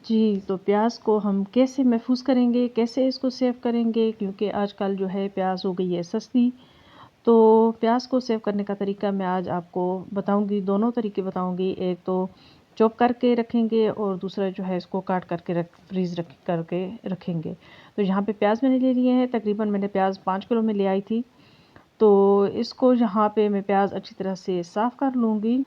जी, तो प्याज़ को हम कैसे महफ़ूज़ करेंगे, कैसे इसको सेव करेंगे, क्योंकि आजकल जो है प्याज़ हो गई है सस्ती। तो प्याज़ को सेव करने का तरीका मैं आज आपको बताऊँगी, दोनों तरीके बताऊँगी। एक तो चॉप करके रखेंगे और दूसरा जो है इसको काट करके फ्रीज़ करके रखेंगे। तो यहाँ पे प्याज़ मैंने ले लिए हैं, तकरीबन मैंने प्याज़ 5 किलो में ले आई थी। तो इसको यहाँ पे मैं प्याज़ अच्छी तरह से साफ़ कर लूँगी।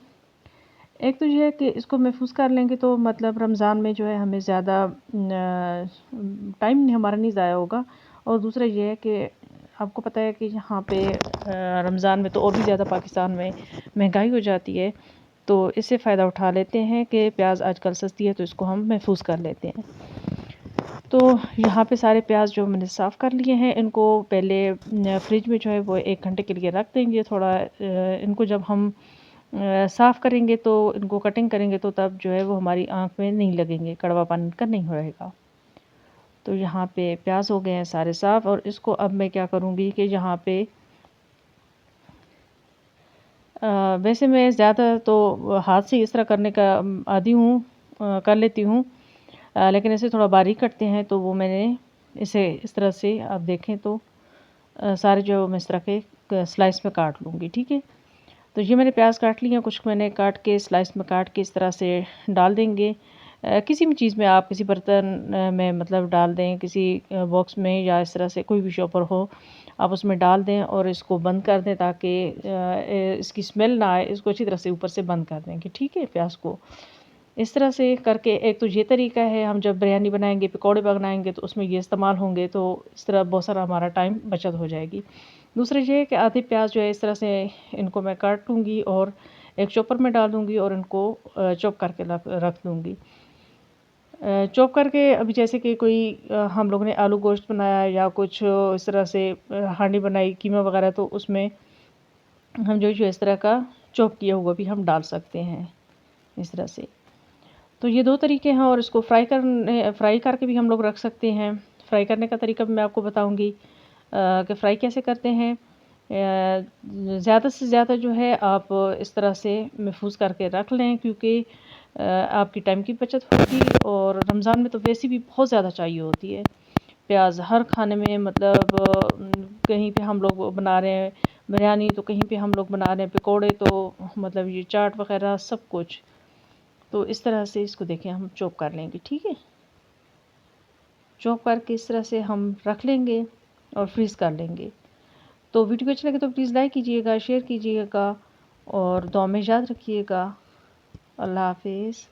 एक तो ये है कि इसको महफ़ूज़ कर लेंगे तो मतलब रमज़ान में जो है हमें ज़्यादा टाइम हमारा नहीं ज़ाया होगा। और दूसरा ये है कि आपको पता है कि यहाँ पे रमज़ान में तो और भी ज़्यादा पाकिस्तान में महंगाई हो जाती है, तो इससे फ़ायदा उठा लेते हैं कि प्याज़ आजकल सस्ती है तो इसको हम महफ़ूज़ कर लेते हैं। तो यहाँ पे सारे प्याज़ जो मैंने साफ़ कर लिए हैं, इनको पहले फ्रिज में जो है वो 1 घंटे के लिए रख देंगे। थोड़ा इनको जब हम साफ़ करेंगे तो इनको कटिंग करेंगे तो तब जो है वो हमारी आँख में नहीं लगेंगे, कड़वापन इनका नहीं रहेगा। तो यहाँ पे प्याज़ हो गए हैं सारे साफ़ और इसको अब मैं क्या करूँगी कि यहाँ पे वैसे मैं ज़्यादा तो हाथ से इस तरह करने का आदी हूँ, कर लेती हूँ। लेकिन ऐसे थोड़ा बारीक कटते हैं तो वो मैंने इसे इस तरह से आप देखें तो सारे जो मैं इस तरह के स्लाइस में काट लूँगी, ठीक है। तो ये मैंने प्याज काट लिए हैं, कुछ मैंने काट के स्लाइस में काट के इस तरह से डाल देंगे। किसी भी चीज़ में आप किसी बर्तन में मतलब डाल दें, किसी बॉक्स में या इस तरह से कोई भी शॉपर हो आप उसमें डाल दें और इसको बंद कर दें ताकि इसकी स्मेल ना आए। इसको अच्छी तरह से ऊपर से बंद कर देंगे, ठीक है, प्याज को। इस तरह से करके एक तो ये तरीका है, हम जब बिरयानी बनाएँगे, पकौड़े बनाएँगे तो उसमें ये इस्तेमाल होंगे, तो इस तरह बहुत सारा हमारा टाइम बचत हो जाएगी। दूसरा ये है कि आधे प्याज जो है इस तरह से इनको मैं काट लूँगी और एक चॉपर में डाल दूँगी और इनको चॉप करके रख दूँगी। चॉप करके अभी जैसे कि कोई हम लोगों ने आलू गोश्त बनाया या कुछ इस तरह से हांडी बनाई कीमा वगैरह, तो उसमें हम जो इस तरह का चॉप किया हुआ भी हम डाल सकते हैं, इस तरह से। तो ये 2 तरीके हैं और इसको फ्राई करके भी हम लोग रख सकते हैं। फ्राई करने का तरीका भी मैं आपको बताऊँगी कि फ्राई कैसे करते हैं। ज़्यादा से ज़्यादा जो है आप इस तरह से महफ़ूज़ करके रख लें, क्योंकि आपकी टाइम की बचत होगी और रमज़ान में तो वैसे भी बहुत ज़्यादा चाहिए होती है प्याज़ हर खाने में। मतलब कहीं पे हम लोग बना रहे हैं बिरयानी, तो कहीं पे हम लोग बना रहे हैं पकोड़े, तो मतलब ये चाट वग़ैरह सब कुछ। तो इस तरह से इसको देखें हम चॉप कर लेंगे, ठीक है। चॉप करके इस तरह से हम रख लेंगे और फ्रीज़ कर लेंगे। तो वीडियो अच्छा लगे तो प्लीज़ लाइक कीजिएगा, शेयर कीजिएगा और दुआ में याद रखिएगा। अल्लाह हाफ़िज़।